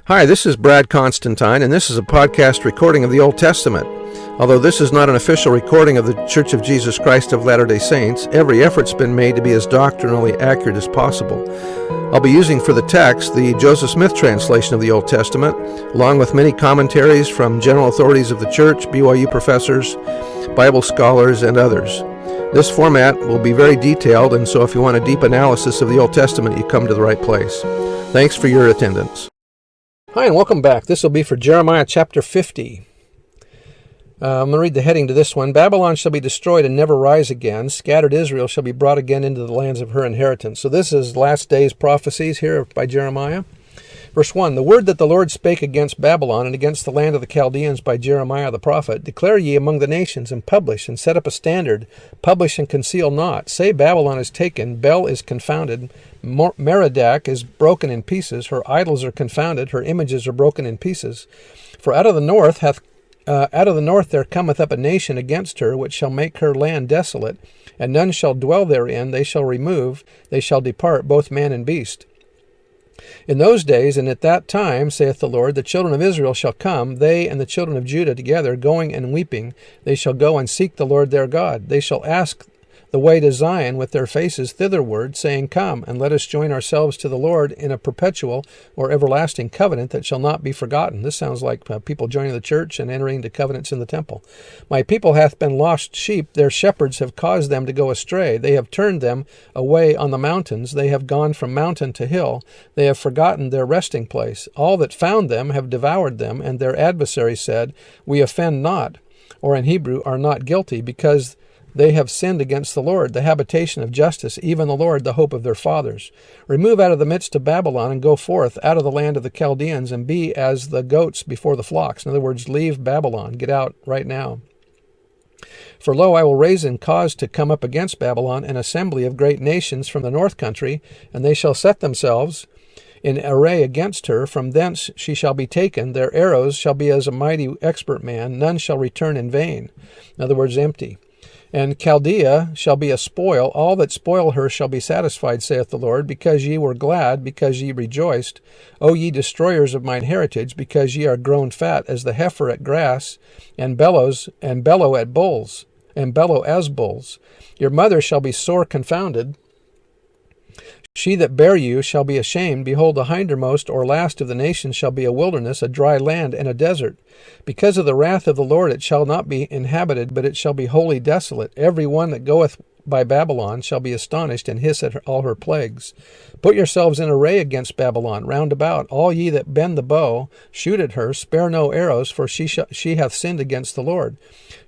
Hi, this is Brad Constantine, and this is a podcast recording of the Old Testament. Although this is not an official recording of the Church of Jesus Christ of Latter-day Saints, every effort's been made to be as doctrinally accurate as possible. I'll be using for the text the Joseph Smith translation of the Old Testament, along with many commentaries from general authorities of the Church, BYU professors, Bible scholars, and others. This format will be very detailed, and so if you want a deep analysis of the Old Testament, you come to the right place. Thanks for your attendance. Hi, and welcome back. This will be for Jeremiah chapter 50. I'm going to read the heading to this one. Babylon shall be destroyed and never rise again. Scattered Israel shall be brought again into the lands of her inheritance. So this is last days prophecies here by Jeremiah. Verse 1, the word that the Lord spake against Babylon and against the land of the Chaldeans by Jeremiah the prophet, declare ye among the nations, and publish, and set up a standard, publish and conceal not. Say, Babylon is taken, Bel is confounded, Merodach is broken in pieces, her idols are confounded, her images are broken in pieces. For out of the north there cometh up a nation against her, which shall make her land desolate, and none shall dwell therein. They shall remove, they shall depart, both man and beast. In those days and at that time, saith the Lord, the children of Israel shall come, they and the children of Judah together, going and weeping. They shall go and seek the Lord their God. They shall ask the way to Zion with their faces thitherward, saying, Come, and let us join ourselves to the Lord in a perpetual or everlasting covenant that shall not be forgotten. This sounds like people joining the church and entering into covenants in the temple. My people hath been lost sheep. Their shepherds have caused them to go astray. They have turned them away on the mountains. They have gone from mountain to hill. They have forgotten their resting place. All that found them have devoured them, and their adversaries said, We offend not, or in Hebrew, are not guilty, because they have sinned against the Lord, the habitation of justice, even the Lord, the hope of their fathers. Remove out of the midst of Babylon, and go forth out of the land of the Chaldeans, and be as the goats before the flocks. In other words, leave Babylon. Get out right now. For lo, I will raise and cause to come up against Babylon an assembly of great nations from the north country, and they shall set themselves in array against her. From thence she shall be taken. Their arrows shall be as a mighty expert man. None shall return in vain. In other words, empty. And Chaldea shall be a spoil. All that spoil her shall be satisfied, saith the Lord, because ye were glad, because ye rejoiced. O ye destroyers of mine heritage, because ye are grown fat as the heifer at grass, and bellow as bulls. Your mother shall be sore confounded. She that bare you shall be ashamed. Behold, the hindermost or last of the nations shall be a wilderness, a dry land, and a desert. Because of the wrath of the Lord it shall not be inhabited, but it shall be wholly desolate. Every one that goeth by Babylon shall be astonished, and hiss at all her plagues. Put yourselves in array against Babylon round about. All ye that bend the bow, shoot at her, spare no arrows, for she hath sinned against the Lord.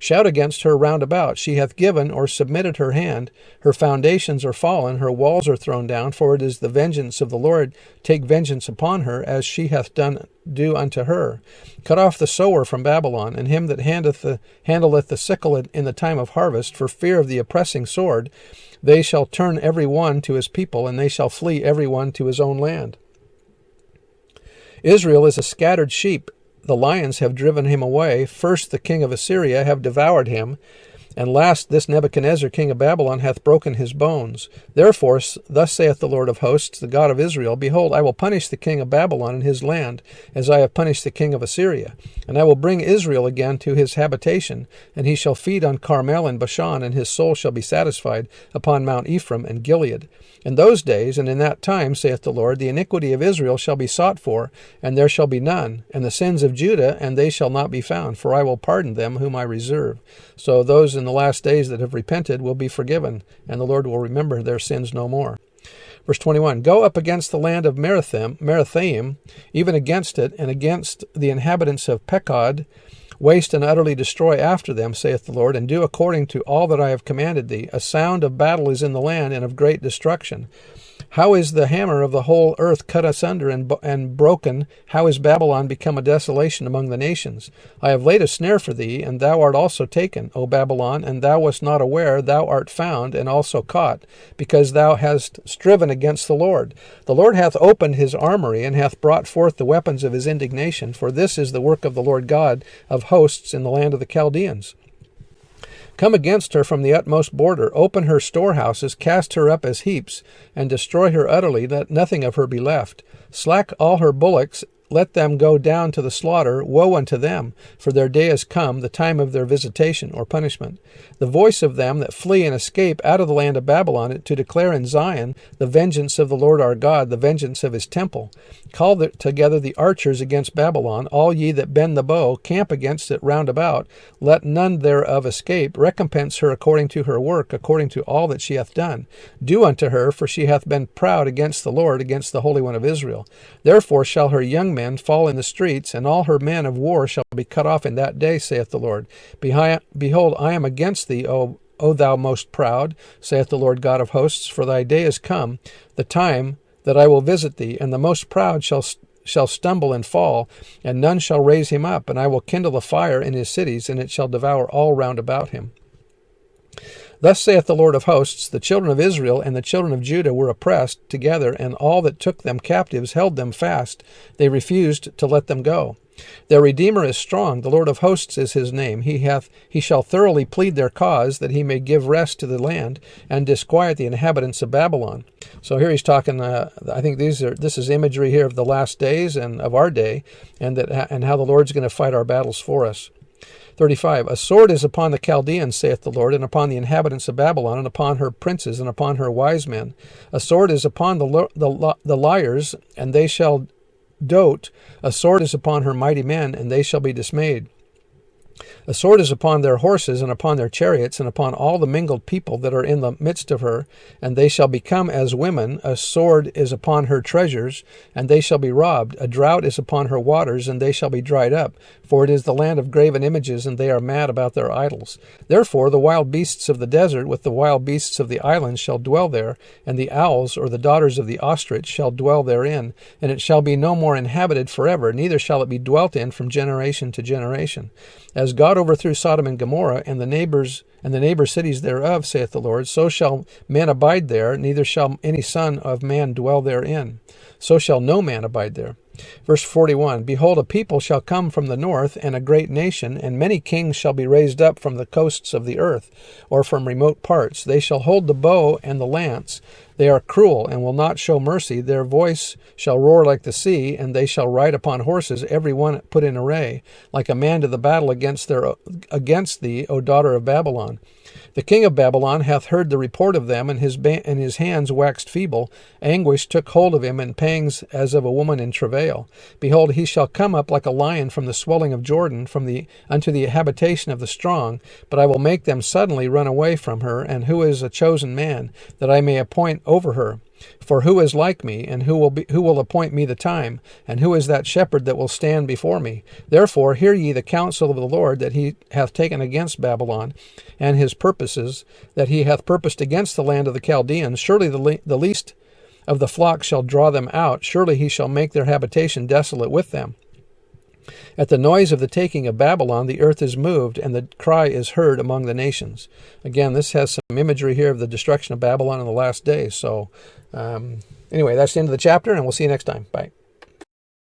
Shout against her round about. She hath given or submitted her hand. Her foundations are fallen, her walls are thrown down, for it is the vengeance of the Lord. Take vengeance upon her, as she hath do unto her. Cut off the sower from Babylon, and him that handleth the sickle in the time of harvest, for fear of the oppressing sword. They shall turn every one to his people, and they shall flee every one to his own land. Israel is a scattered sheep. The lions have driven him away. First the king of Assyria have devoured him, and last this Nebuchadnezzar king of Babylon hath broken his bones. Therefore thus saith the Lord of hosts, the God of Israel, Behold, I will punish the king of Babylon and his land, as I have punished the king of Assyria. And I will bring Israel again to his habitation, and he shall feed on Carmel and Bashan, and his soul shall be satisfied upon Mount Ephraim and Gilead. In those days and in that time, saith the Lord, the iniquity of Israel shall be sought for, and there shall be none, and the sins of Judah, and they shall not be found, for I will pardon them whom I reserve. So those in the last days that have repented will be forgiven, and the Lord will remember their sins no more. Verse 21, Go up against the land of Merathaim, even against it, and against the inhabitants of Pekod, waste and utterly destroy after them, saith the Lord, and do according to all that I have commanded thee. A sound of battle is in the land, and of great destruction. How is the hammer of the whole earth cut asunder and broken? How is Babylon become a desolation among the nations? I have laid a snare for thee, and thou art also taken, O Babylon, and thou wast not aware. Thou art found, and also caught, because thou hast striven against the Lord. The Lord hath opened his armory, and hath brought forth the weapons of his indignation, for this is the work of the Lord God of hosts in the land of the Chaldeans. Come against her from the utmost border, open her storehouses, cast her up as heaps, and destroy her utterly, that nothing of her be left. Slack all her bullocks, let them go down to the slaughter. Woe unto them, for their day is come, the time of their visitation or punishment. The voice of them that flee and escape out of the land of Babylon, to declare in Zion the vengeance of the Lord our God, the vengeance of his temple. Call together the archers against Babylon, all ye that bend the bow, camp against it round about. Let none thereof escape. Recompense her according to her work, according to all that she hath done. Do unto her, for she hath been proud against the Lord, against the Holy One of Israel. Therefore shall her young men fall in the streets, and all her men of war shall be cut off in that day, saith the Lord. Behold, I am against thee, O thou most proud, saith the Lord God of hosts, for thy day is come, the time that I will visit thee, and the most proud shall stumble and fall, and none shall raise him up, and I will kindle a fire in his cities, and it shall devour all round about him. Thus saith the Lord of hosts, the children of Israel and the children of Judah were oppressed together, and all that took them captives held them fast. They refused to let them go. Their Redeemer is strong, the Lord of hosts is his name. He shall thoroughly plead their cause, that he may give rest to the land, and disquiet the inhabitants of Babylon. So here he's talking, I think this is imagery here of the last days and of our day, and how the Lord's going to fight our battles for us. 35. A sword is upon the Chaldeans, saith the Lord, and upon the inhabitants of Babylon, and upon her princes, and upon her wise men. A sword is upon the liars, and they shall dote. A sword is upon her mighty men, and they shall be dismayed. A sword is upon their horses, and upon their chariots, and upon all the mingled people that are in the midst of her, and they shall become as women. A sword is upon her treasures, and they shall be robbed. A drought is upon her waters, and they shall be dried up. For it is the land of graven images, and they are mad about their idols. Therefore the wild beasts of the desert with the wild beasts of the islands shall dwell there, and the owls, or the daughters of the ostrich, shall dwell therein. And it shall be no more inhabited forever, neither shall it be dwelt in from generation to generation. As God overthrew Sodom and Gomorrah and the neighbor cities thereof, saith the Lord, so shall men abide there, neither shall any son of man dwell therein. So shall no man abide there. Verse 41, Behold, a people shall come from the north, and a great nation, and many kings shall be raised up from the coasts of the earth, or from remote parts. They shall hold the bow and the lance. They are cruel, and will not show mercy. Their voice shall roar like the sea, and they shall ride upon horses, every one put in array, like a man to the battle against thee, O daughter of Babylon. The king of Babylon hath heard the report of them, and his hands waxed feeble. Anguish took hold of him, and pangs as of a woman in travail. Behold, he shall come up like a lion from the swelling of Jordan, unto the habitation of the strong. But I will make them suddenly run away from her. And who is a chosen man, that I may appoint over her? For who is like me, and who will appoint me the time? And who is that shepherd that will stand before me? Therefore hear ye the counsel of the Lord that he hath taken against Babylon, and his purposes that he hath purposed against the land of the Chaldeans. Surely the least of the flock shall draw them out. Surely he shall make their habitation desolate with them. At the noise of the taking of Babylon, the earth is moved, and the cry is heard among the nations. Again, this has some imagery here of the destruction of Babylon in the last days. So anyway, that's the end of the chapter, and we'll see you next time. Bye.